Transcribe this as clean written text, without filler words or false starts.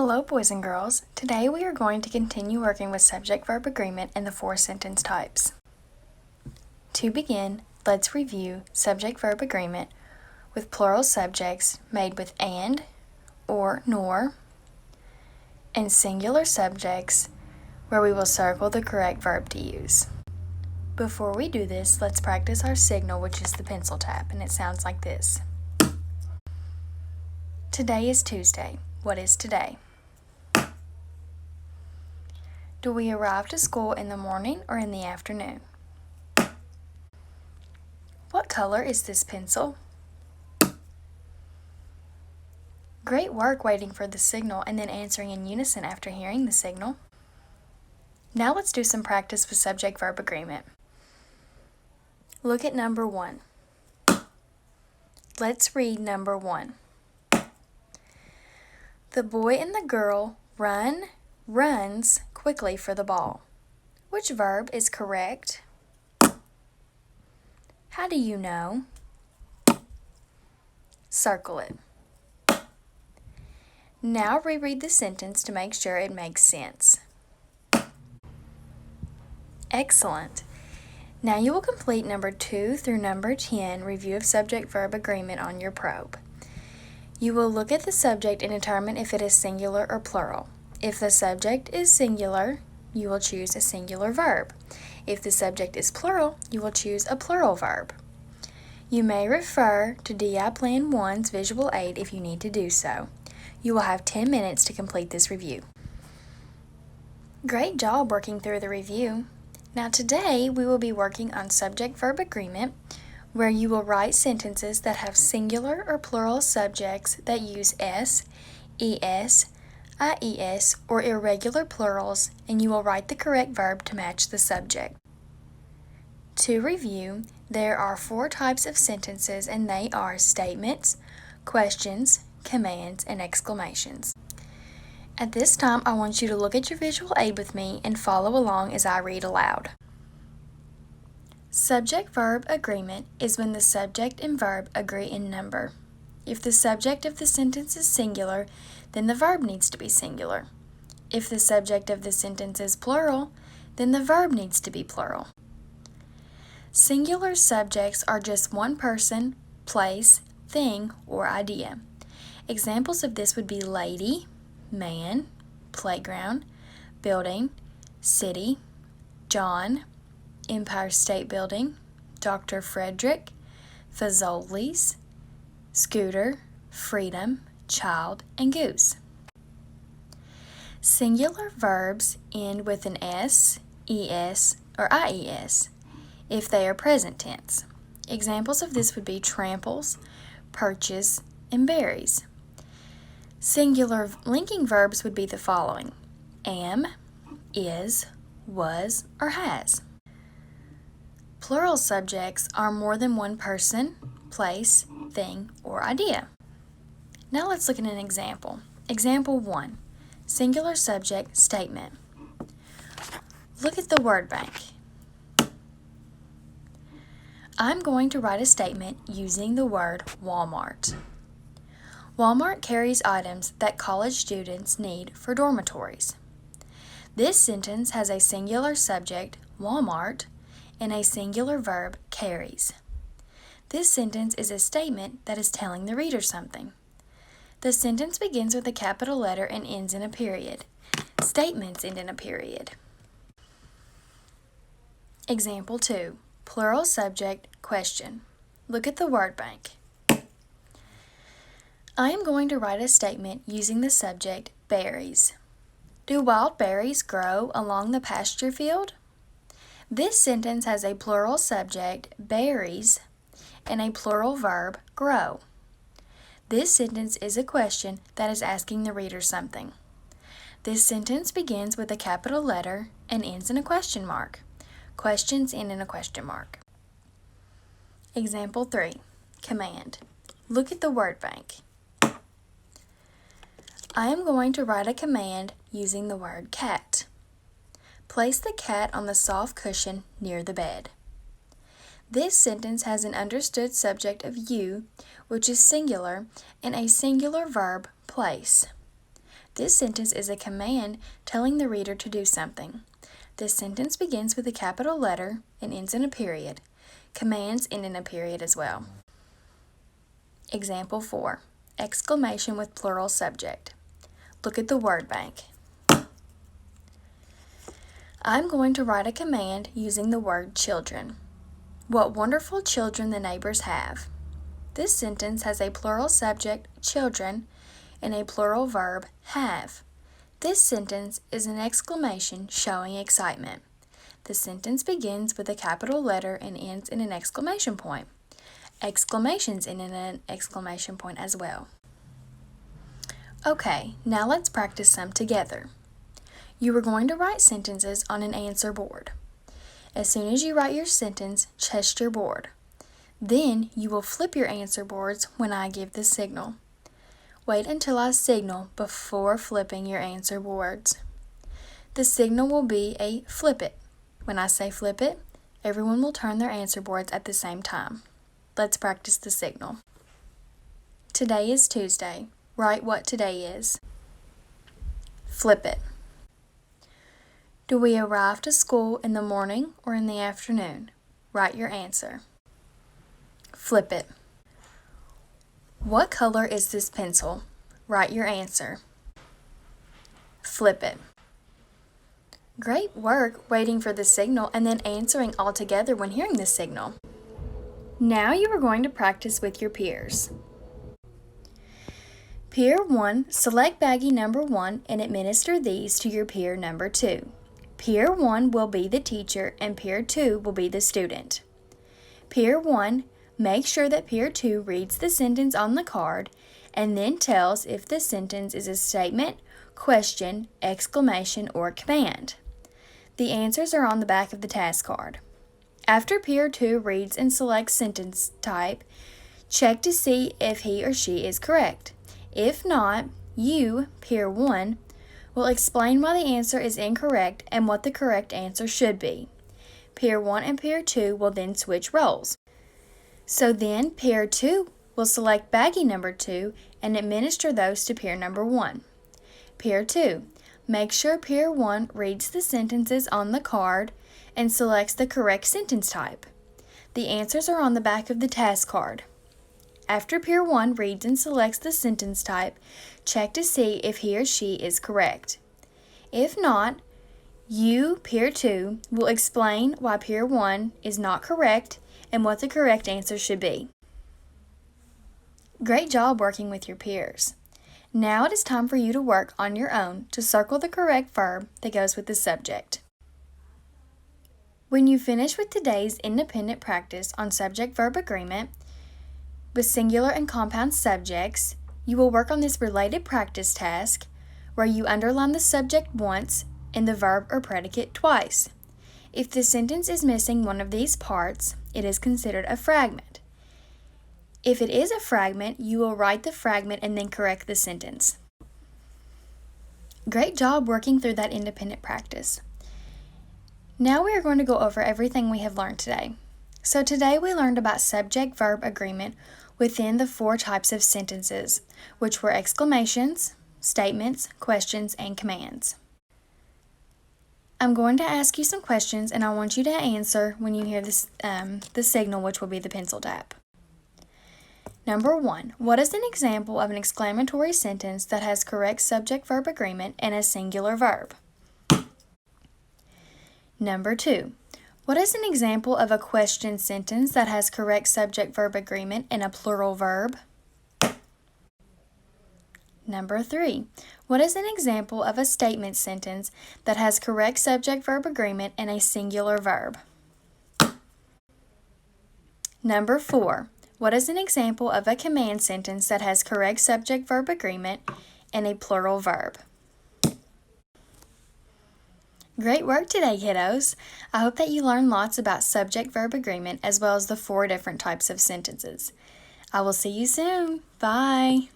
Hello, boys and girls. Today we are going to continue working with subject-verb agreement and the four sentence types. To begin, let's review subject-verb agreement with plural subjects made with and or nor, and singular subjects where we will circle the correct verb to use. Before we do this, let's practice our signal, which is the pencil tap, and it sounds like this. Today is Tuesday. What is today? Do we arrive to school in the morning or in the afternoon? What color is this pencil? Great work waiting for the signal and then answering in unison after hearing the signal. Now let's do some practice with subject-verb agreement. Look at number 1. Let's read number 1. The boy and the girl runs quickly for the ball. Which verb is correct? How do you know? Circle it. Now reread the sentence to make sure it makes sense. Excellent. Now you will complete number 2 through number 10 review of subject-verb agreement on your probe. You will look at the subject and determine if it is singular or plural. If the subject is singular, you will choose a singular verb. If the subject is plural, you will choose a plural verb. You may refer to DI Plan 1's visual aid if you need to do so. You will have 10 minutes to complete this review. Great job working through the review. Now today we will be working on subject-verb agreement, where you will write sentences that have singular or plural subjects that use s, es, ies, or irregular plurals, and you will write the correct verb to match the subject. To review, there are 4 types of sentences, and they are statements, questions, commands, and exclamations. At this time, I want you to look at your visual aid with me and follow along as I read aloud. Subject-verb agreement is when the subject and verb agree in number. If the subject of the sentence is singular, then the verb needs to be singular. If the subject of the sentence is plural, then the verb needs to be plural. Singular subjects are just one person, place, thing, or idea. Examples of this would be lady, man, playground, building, city, John, Empire State Building, Dr. Frederick, Fazoli's, scooter, freedom, child, and goose. Singular verbs end with an s, es, or ies if they are present tense. Examples of this would be tramples, perches, and berries. Singular linking verbs would be the following: am, is, was, or has. Plural subjects are more than one person, place, thing, or idea. Now let's look at an example. Example 1, singular subject statement. Look at the word bank. I'm going to write a statement using the word Walmart. Walmart carries items that college students need for dormitories. This sentence has a singular subject, Walmart, and a singular verb, carries. This sentence is a statement that is telling the reader something. The sentence begins with a capital letter and ends in a period. Statements end in a period. Example 2, plural subject, question. Look at the word bank. I am going to write a statement using the subject, berries. Do wild berries grow along the pasture field? This sentence has a plural subject, berries, and a plural verb, grow. This sentence is a question that is asking the reader something. This sentence begins with a capital letter and ends in a question mark. Questions end in a question mark. Example 3, command. Look at the word bank. I am going to write a command using the word cat. Place the cat on the soft cushion near the bed. This sentence has an understood subject of you, which is singular, and a singular verb, place. This sentence is a command telling the reader to do something. This sentence begins with a capital letter and ends in a period. Commands end in a period as well. Example 4. Exclamation with plural subject. Look at the word bank. I'm going to write a command using the word children. What wonderful children the neighbors have. This sentence has a plural subject, children, and a plural verb, have. This sentence is an exclamation showing excitement. The sentence begins with a capital letter and ends in an exclamation point. Exclamations end in an exclamation point as well. Okay, now let's practice some together. You are going to write sentences on an answer board. As soon as you write your sentence, test your board. Then you will flip your answer boards when I give the signal. Wait until I signal before flipping your answer boards. The signal will be a flip it. When I say flip it, everyone will turn their answer boards at the same time. Let's practice the signal. Today is Tuesday. Write what today is. Flip it. Do we arrive to school in the morning or in the afternoon? Write your answer. Flip it. What color is this pencil? Write your answer. Flip it. Great work waiting for the signal and then answering all together when hearing the signal. Now you are going to practice with your peers. Peer 1, select baggie number 1 and administer these to your peer number 2. Peer 1 will be the teacher and peer 2 will be the student. Peer 1, make sure that peer 2 reads the sentence on the card and then tells if the sentence is a statement, question, exclamation, or command. The answers are on the back of the task card. After peer 2 reads and selects sentence type, check to see if he or she is correct. If not, you, peer 1, will explain why the answer is incorrect and what the correct answer should be. Peer 1 and peer 2 will then switch roles. So then peer 2 will select baggie number 2 and administer those to peer number 1. Peer 2, make sure peer 1 reads the sentences on the card and selects the correct sentence type. The answers are on the back of the task card. After peer 1 reads and selects the sentence type, check to see if he or she is correct. If not, you, peer 2, will explain why peer 1 is not correct and what the correct answer should be. Great job working with your peers. Now it is time for you to work on your own to circle the correct verb that goes with the subject. When you finish with today's independent practice on subject-verb agreement with singular and compound subjects, you will work on this related practice task where you underline the subject once and the verb or predicate twice. If the sentence is missing one of these parts, it is considered a fragment. If it is a fragment, you will write the fragment and then correct the sentence. Great job working through that independent practice. Now we are going to go over everything we have learned today. So today we learned about subject-verb agreement within the 4 types of sentences, which were exclamations, statements, questions, and commands. I'm going to ask you some questions and I want you to answer when you hear this, the signal, which will be the pencil tap. Number 1, what is an example of an exclamatory sentence that has correct subject-verb agreement and a singular verb? Number 2, what is an example of a question sentence that has correct subject-verb agreement and a plural verb? Number 3, what is an example of a statement sentence that has correct subject-verb agreement and a singular verb? Number 4, what is an example of a command sentence that has correct subject-verb agreement and a plural verb? Great work today, kiddos! I hope that you learned lots about subject-verb agreement as well as the 4 different types of sentences. I will see you soon. Bye!